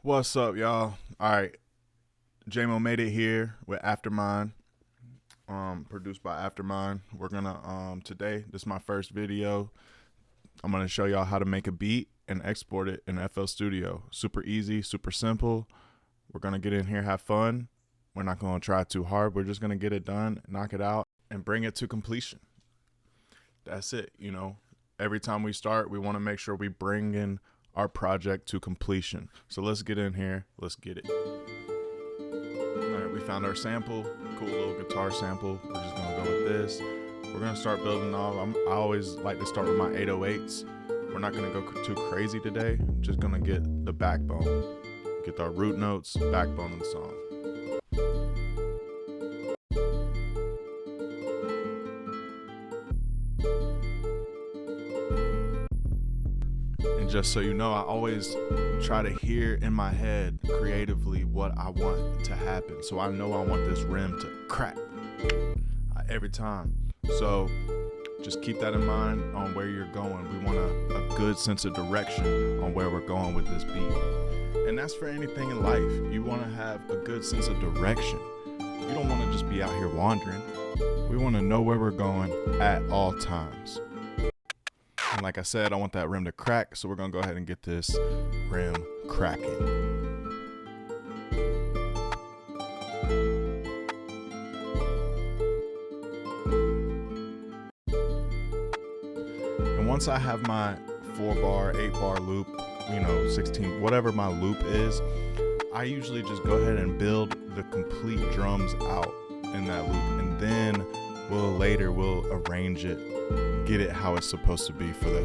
What's up, y'all? All right, JMO made it here with Aftrmine, produced by Aftrmine. We're gonna today. This is my first video. I'm gonna show y'all how to make a beat and export it in FL Studio. Super easy, super simple. We're gonna get in here, have fun. We're not gonna try too hard. We're just gonna get it done, knock it out, and bring it to completion. That's it. Every time we start, we want to make sure we bring in our project to completion. So let's get in here. Let's get it. All right, we found our sample. Cool little guitar sample. We're just gonna go with this. We're gonna start building off. I always like to start with my 808s. We're not gonna go too crazy today. Just gonna get the backbone. Get our root notes, backbone of the song. Just so you know, I always try to hear in my head creatively what I want to happen. So I know I want this rim to crack every time. So just keep that in mind on where you're going. We want a good sense of direction on where we're going with this beat. And that's for anything in life. You want to have a good sense of direction. You don't want to just be out here wandering. We want to know where we're going at all times. And like I said, I want that rim to crack, so we're gonna go ahead and get this rim cracking. And once I have my 4-bar, 8-bar loop, 16, whatever my loop is, I usually just go ahead and build the complete drums out in that loop, and then we'll arrange it, get it how it's supposed to be for the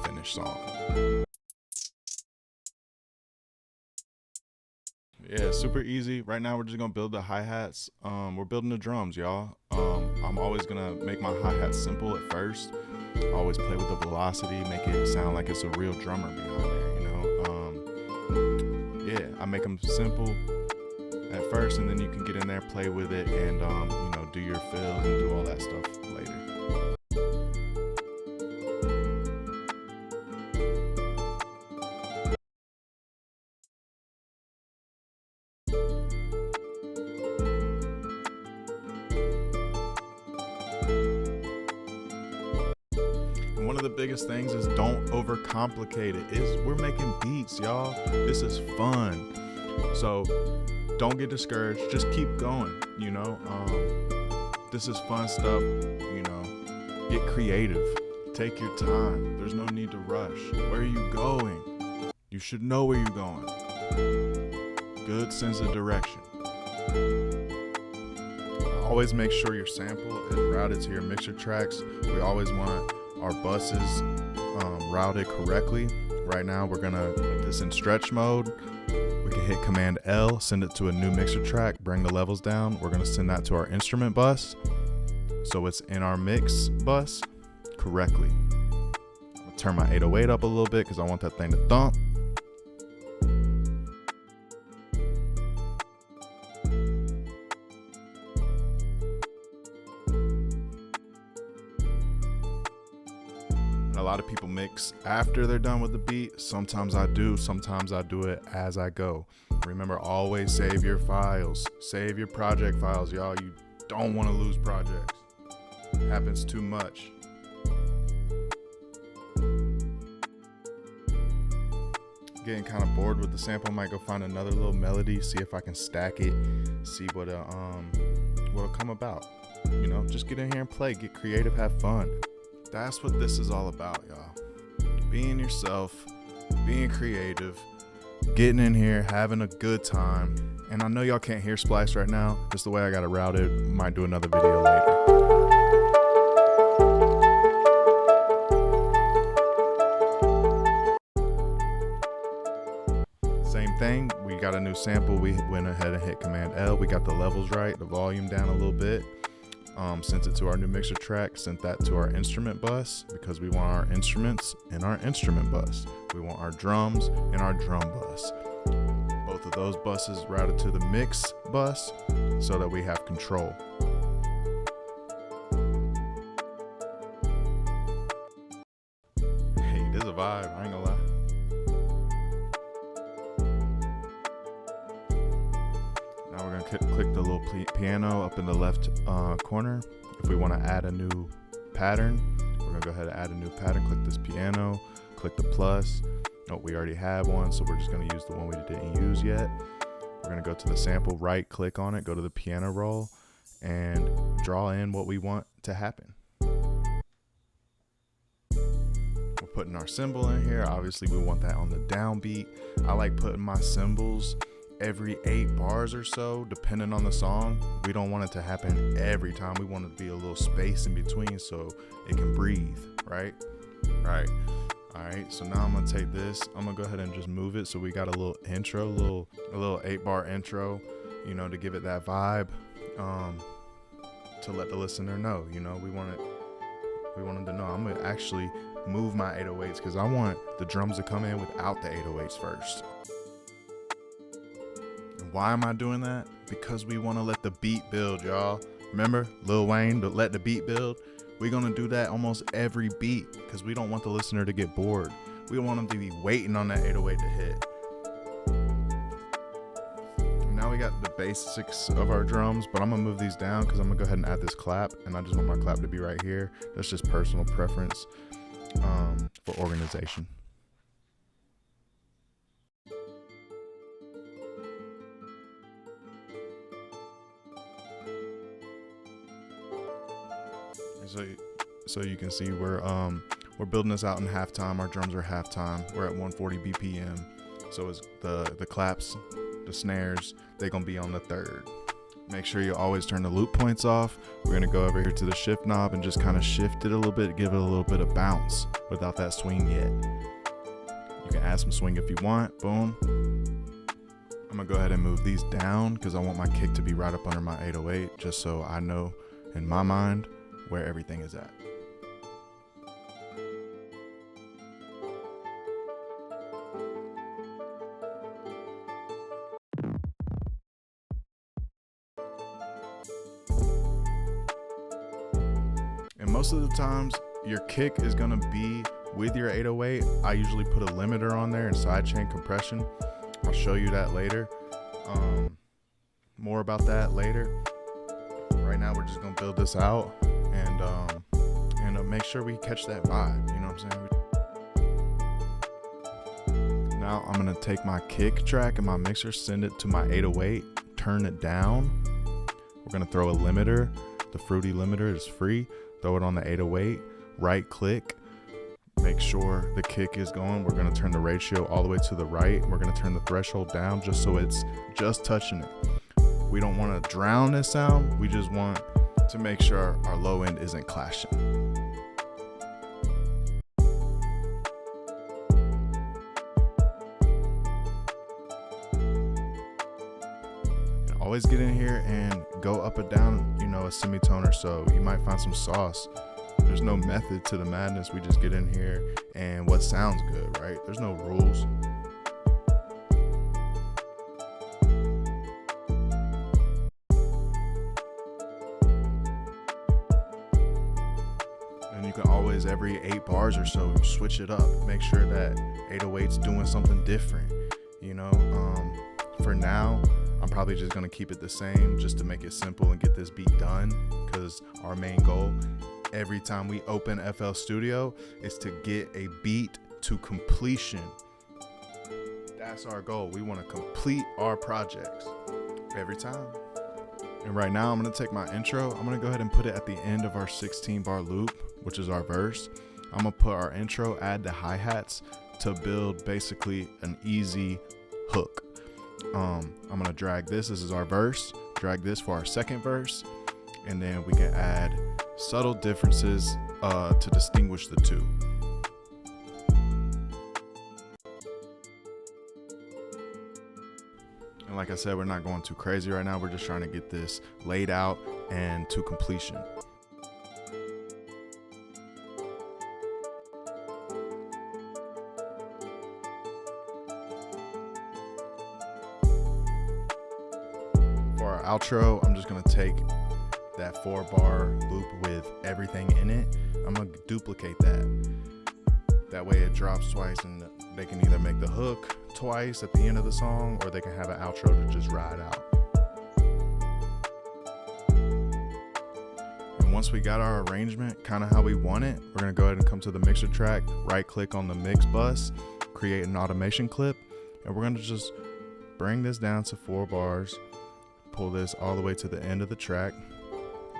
finished song. Yeah, super easy. Right now we're just gonna build the hi-hats. We're building the drums, y'all. I'm always gonna make my hi-hats simple at first. I always play with the velocity, make it sound like it's a real drummer behind there, Yeah, I make them simple at first, and then you can get in there, play with it, and do your fills and do all that stuff later. And one of the biggest things is don't overcomplicate it. We're making beats, y'all. This is fun. So don't get discouraged. Just keep going. This is fun stuff. Get creative. Take your time. There's no need to rush. Where are you going? You should know where you're going. Good sense of direction. Always make sure your sample is routed to your mixer tracks. We always want our buses routed correctly. Right now we're gonna put this in stretch mode. We can hit Command L, send it to a new mixer track, bring the levels down. We're gonna send that to our instrument bus, so it's in our mix bus correctly. I'm gonna turn my 808 up a little bit because I want that thing to thump. A lot of people mix after they're done with the beat. Sometimes I do it as I go. Remember, always save your files. Save your project files, y'all. You don't want to lose projects. It happens too much. Getting kind of bored with the sample, I might go find another little melody, see if I can stack it, see what'll come about. Just get in here and play, get creative, have fun. That's what this is all about, y'all. Being yourself, being creative, getting in here, having a good time. And I know y'all can't hear Splice right now, just the way I got it routed. Might do another video later. Same thing, we got a new sample. We went ahead and hit Command L. We got the levels right, the volume down a little bit. Sent it to our new mixer track, sent that to our instrument bus because we want our instruments in our instrument bus. We want our drums in our drum bus. Both of those buses routed to the mix bus so that we have control. Hey, this is a vibe, I ain't gonna lie. click the little piano up in the left corner. If we want to add a new pattern, we're gonna go ahead and add a new pattern. Click this piano, click the plus. Oh, we already have one, so we're just gonna use the one we didn't use yet. We're gonna go to the sample, right click on it, go to the piano roll, and draw in what we want to happen. We're putting our cymbal in here. Obviously we want that on the downbeat. I like putting my cymbals every 8 bars or so, depending on the song. We don't want it to happen every time. We want it to be a little space in between so it can breathe, right? Right. All right, so now I'm gonna take this, I'm gonna go ahead and just move it so we got a little intro, a little 8-bar intro, you know, to give it that vibe, to let the listener know, you know, we want them to know. I'm gonna actually move my 808s because I want the drums to come in without the 808s first. And why am I doing that? Because we wanna let the beat build, y'all. Remember Lil Wayne, to let the beat build? We're gonna do that almost every beat because we don't want the listener to get bored. We want them to be waiting on that 808 to hit. Now we got the basics of our drums, but I'm gonna move these down because I'm gonna go ahead and add this clap, and I just want my clap to be right here. That's just personal preference for organization. So you can see we're building this out in halftime. Our drums are halftime. We're at 140 BPM. So it's the claps, the snares, they're gonna be on the 3rd. Make sure you always turn the loop points off. We're gonna go over here to the shift knob and just kind of shift it a little bit, give it a little bit of bounce without that swing yet. You can add some swing if you want. Boom. I'm gonna go ahead and move these down because I want my kick to be right up under my 808, just so I know in my mind where everything is at. And most of the times your kick is gonna be with your 808. I usually put a limiter on there and sidechain compression. I'll show you that later. More about that later. Right now we're just gonna build this out and make sure we catch that vibe, you know what I'm saying? Now I'm gonna take my kick track and my mixer, send it to my 808, turn it down. We're gonna throw a limiter. The Fruity limiter is free. Throw it on the 808, right click, make sure the kick is going. We're gonna turn the ratio all the way to the right. We're gonna turn the threshold down just so it's just touching it. We don't wanna drown this sound. We just want to make sure our low end isn't clashing. And always get in here and go up and down, you know, a semitone or so. You might find some sauce. There's no method to the madness. We just get in here and what sounds good, right? There's no rules. And you can always, every 8 bars or so, switch it up. Make sure that 808's doing something different. You know, for now, I'm probably just gonna keep it the same just to make it simple and get this beat done, because our main goal every time we open FL Studio is to get a beat to completion. That's our goal. We want to complete our projects every time. And right now I'm gonna take my intro, I'm gonna go ahead and put it at the end of our 16-bar loop, which is our verse. I'm gonna put our intro, add the hi-hats to build basically an easy hook. I'm gonna drag this is our verse, drag this for our second verse, and then we can add subtle differences to distinguish the two. And like I said, we're not going too crazy right now. We're just trying to get this laid out and to completion. For our outro, I'm just gonna take that 4-bar loop with everything in it. I'm gonna duplicate that. That way it drops twice and they can either make the hook twice at the end of the song, or they can have an outro to just ride out. once we got our arrangement kind of how we want it, we're going to go ahead and come to the mixer track, right click on the mix bus, create an automation clip, and we're going to just bring this down to 4 bars, pull this all the way to the end of the track,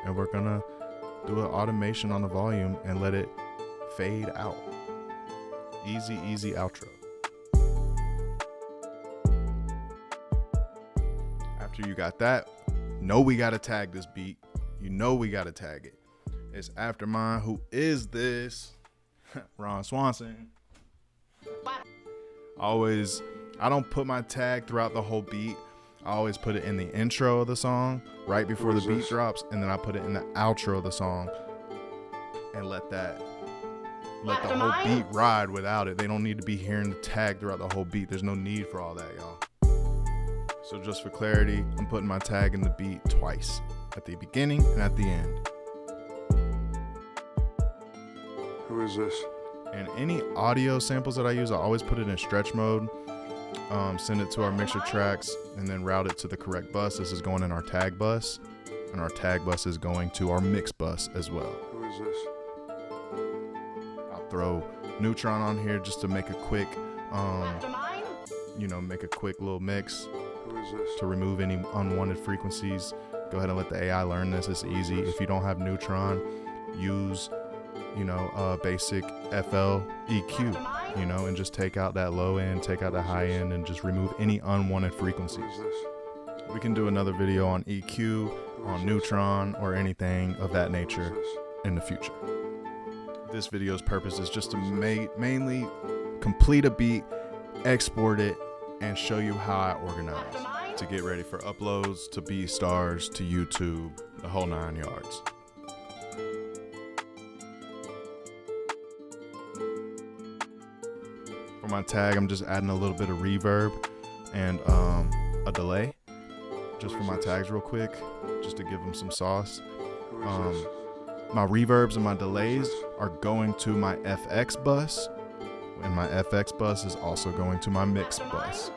and we're going to do an automation on the volume and let it fade out. Easy, easy outro. After you got that, know we got to tag this beat. You know we got to tag it. It's Aftrmine. Who is this? Ron Swanson. I don't put my tag throughout the whole beat. I always put it in the intro of the song right before the beat drops, and then I put it in the outro of the song and let the whole beat ride without it. They don't need to be hearing the tag throughout the whole beat. There's no need for all that, y'all. So just for clarity, I'm putting my tag in the beat twice, at the beginning and at the end. Who is this? And any audio samples that I use, I always put it in stretch mode, send it to our mixer tracks, and then route it to the correct bus. This is going in our tag bus, and our tag bus is going to our mix bus as well. Who is this? I'll throw Neutron on here just to make a quick, make a quick little mix. Who is this? To remove any unwanted frequencies. Go ahead and let the AI learn this. It's easy. If you don't have Neutron, use basic FL EQ, and just take out that low end, take out the high end, and just remove any unwanted frequencies. Who is this? We can do another video on EQ, on Neutron, or anything of that nature in the future. This video's purpose is just to mainly complete a beat, export it, and show you how I organize to get ready for uploads to BeatStars, to YouTube, the whole 9 yards. For my tag, I'm just adding a little bit of reverb and a delay just for my tags real quick, just to give them some sauce. My reverbs and my delays are going to my FX bus, and my FX bus is also going to my mix bus.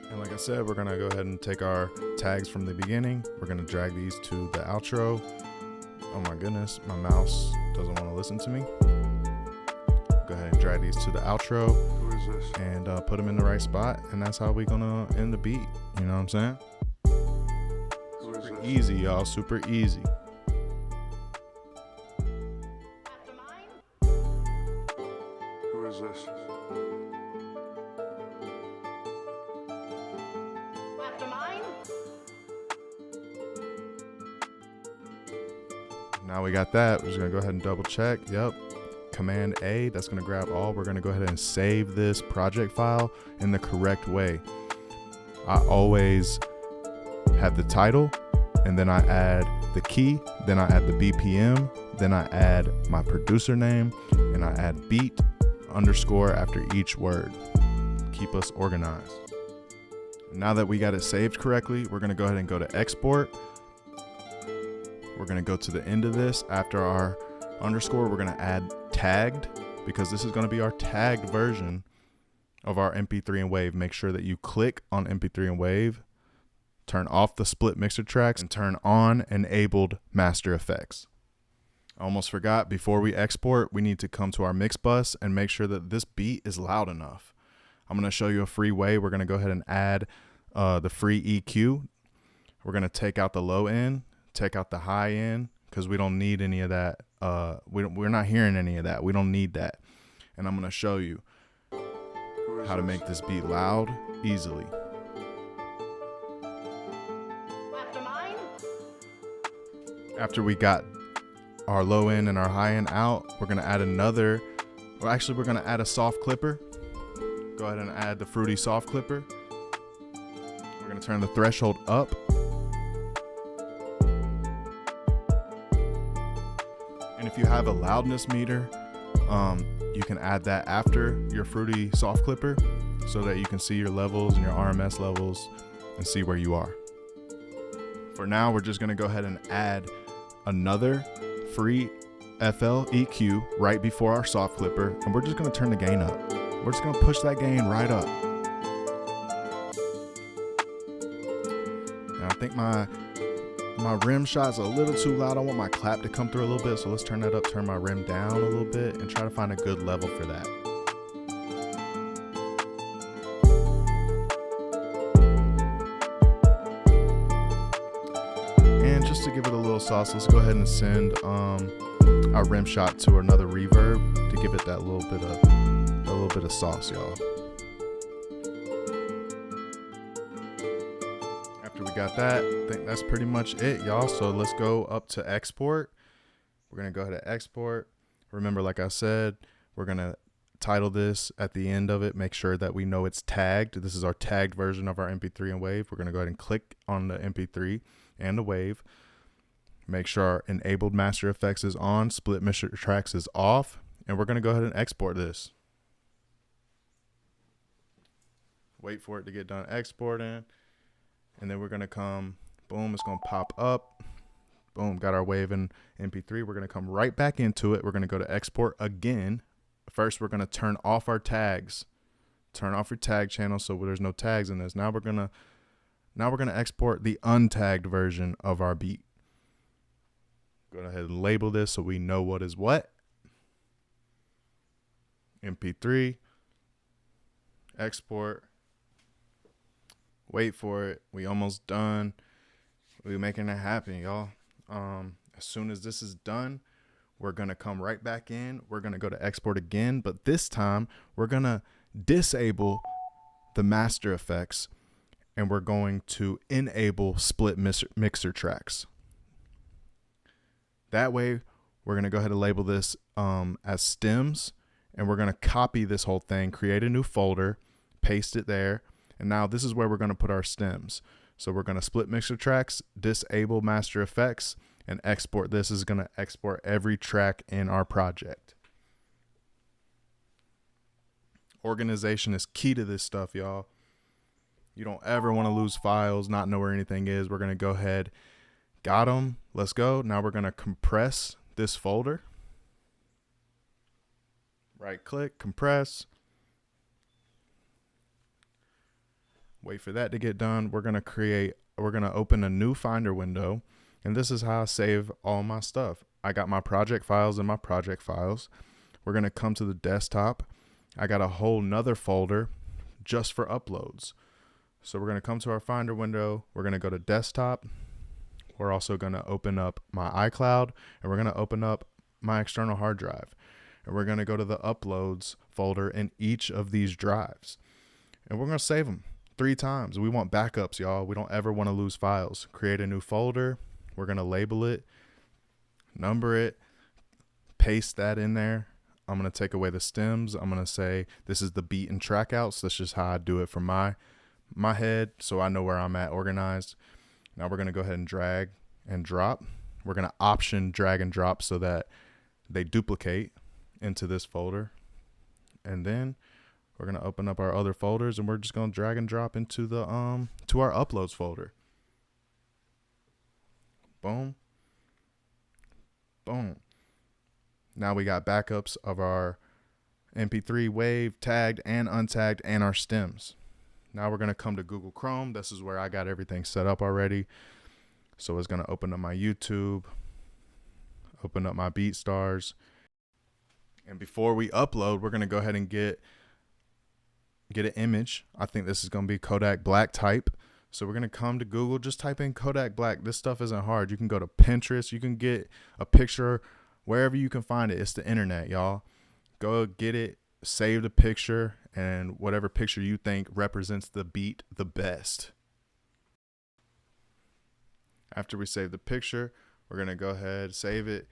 And like I said, we're gonna go ahead and take our tags from the beginning. We're gonna drag these to the outro. Oh my goodness, my mouse doesn't want to listen to me. Go ahead and drag these to the outro. Who is this? And put them in the right spot, and that's how we're gonna end the beat. You know what I'm saying? Who is this? Easy, y'all, super easy. Who is this? Now we got that. We're just gonna go ahead and double check. Yep. Command A, that's gonna grab all. We're gonna go ahead and save this project file in the correct way. I always have the title, and then I add the key, then I add the BPM, then I add my producer name, and I add beat underscore after each word. Keep us organized. Now that we got it saved correctly, we're gonna go ahead and go to export. We're gonna go to the end of this. After our underscore, we're gonna add tagged, because this is gonna be our tagged version of our MP3 and Wave. Make sure that you click on MP3 and Wave, turn off the split mixer tracks, and turn on enabled master effects. I almost forgot, before we export, we need to come to our mix bus and make sure that this beat is loud enough. I'm gonna show you a free way. We're gonna go ahead and add the free EQ. We're gonna take out the low end, take out the high end, because we don't need any of that. We're not hearing any of that. We don't need that. And I'm gonna show you how to make this beat loud easily. After we got our low end and our high end out, we're gonna add we're gonna add a soft clipper. Go ahead and add the fruity soft clipper. We're gonna turn the threshold up. And if you have a loudness meter, you can add that after your fruity soft clipper, so that you can see your levels and your RMS levels and see where you are. For now, we're just gonna go ahead and add another free FL EQ right before our soft clipper, and we're just gonna turn the gain up. We're just gonna push that gain right up. think my rim shot's a little too loud. I want my clap to come through a little bit, so let's turn that up, turn my rim down a little bit, and try to find a good level for that. And just to give it a little sauce, let's go ahead and send our rim shot to another reverb to give it that little bit of sauce, y'all. After we got that, I think that's pretty much it, y'all. So let's go up to export. We're gonna go ahead and export. Remember, like I said, we're gonna title this at the end of it. Make sure that we know it's tagged. This is our tagged version of our MP3 and wave. We're gonna go ahead and click on the MP3 and the wave. Make sure our enabled master effects is on, split mixer tracks is off, and we're gonna go ahead and export this. Wait for it to get done exporting, and then we're gonna come, boom, it's gonna pop up. Boom, got our wave in MP3. We're gonna come right back into it. We're gonna go to export again. First, we're gonna turn off our tags. Turn off your tag channel so there's no tags in this. Now we're gonna export the untagged version of our beat. Go ahead and label this so we know what is what. MP3, export. Wait for it. We almost done. We're making it happen, y'all. As soon as this is done, we're gonna come right back in. We're gonna go to export again, but this time we're gonna disable the master effects and we're going to enable split mixer tracks. That way, we're gonna go ahead and label this as stems, and we're gonna copy this whole thing, create a new folder, paste it there. And now this is where we're going to put our stems. So we're going to split mixer tracks, disable master effects, and export. This is going to export every track in our project. Organization is key to this stuff, y'all. You don't ever want to lose files, not know where anything is. We're going to go ahead. Got them. Let's go. Now we're going to compress this folder. Right click, compress. Wait for that to get done. We're going to open a new Finder window. And this is how I save all my stuff. I got my project files in my project files. We're going to come to the desktop. I got a whole nother folder just for uploads. So we're going to come to our Finder window. We're going to go to desktop. We're also going to open up my iCloud, and we're going to open up my external hard drive. And we're going to go to the uploads folder in each of these drives. And we're going to save them 3 times. We want backups, y'all. We don't ever want to lose files. Create a new folder. We're going to label it, number it, paste that in there. I'm going to take away the stems. I'm going to say this is the beat and track outs. That's just how I do it from my head, so I know where I'm at organized. Now we're going to go ahead and drag and drop. We're going to option drag and drop so that they duplicate into this folder. And then we're going to open up our other folders, and we're just going to drag and drop into the to our uploads folder. Boom. Boom. Now we got backups of our MP3 wave, tagged and untagged, and our stems. Now we're going to come to Google Chrome. This is where I got everything set up already. So it's going to open up my YouTube, open up my BeatStars. And before we upload, we're going to go ahead and get an image. I think this is going to be Kodak Black type. So we're going to come to Google, just type in Kodak Black. This stuff isn't hard. You can go to Pinterest. You can get a picture wherever you can find it. It's the internet, y'all. Go get it, save the picture, and whatever picture you think represents the beat the best. After we save the picture, we're going to go ahead, save it,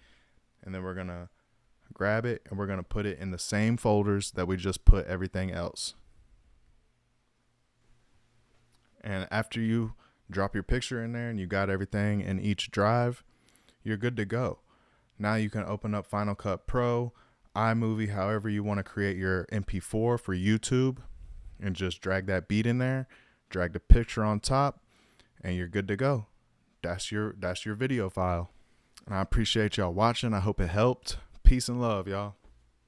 and then we're going to grab it, and we're going to put it in the same folders that we just put everything else. And after you drop your picture in there and you got everything in each drive, you're good to go. Now you can open up Final Cut Pro, iMovie, however you want to create your MP4 for YouTube, and just drag that beat in there, drag the picture on top, and you're good to go. That's your video file. And I appreciate y'all watching. I hope it helped. Peace and love, y'all.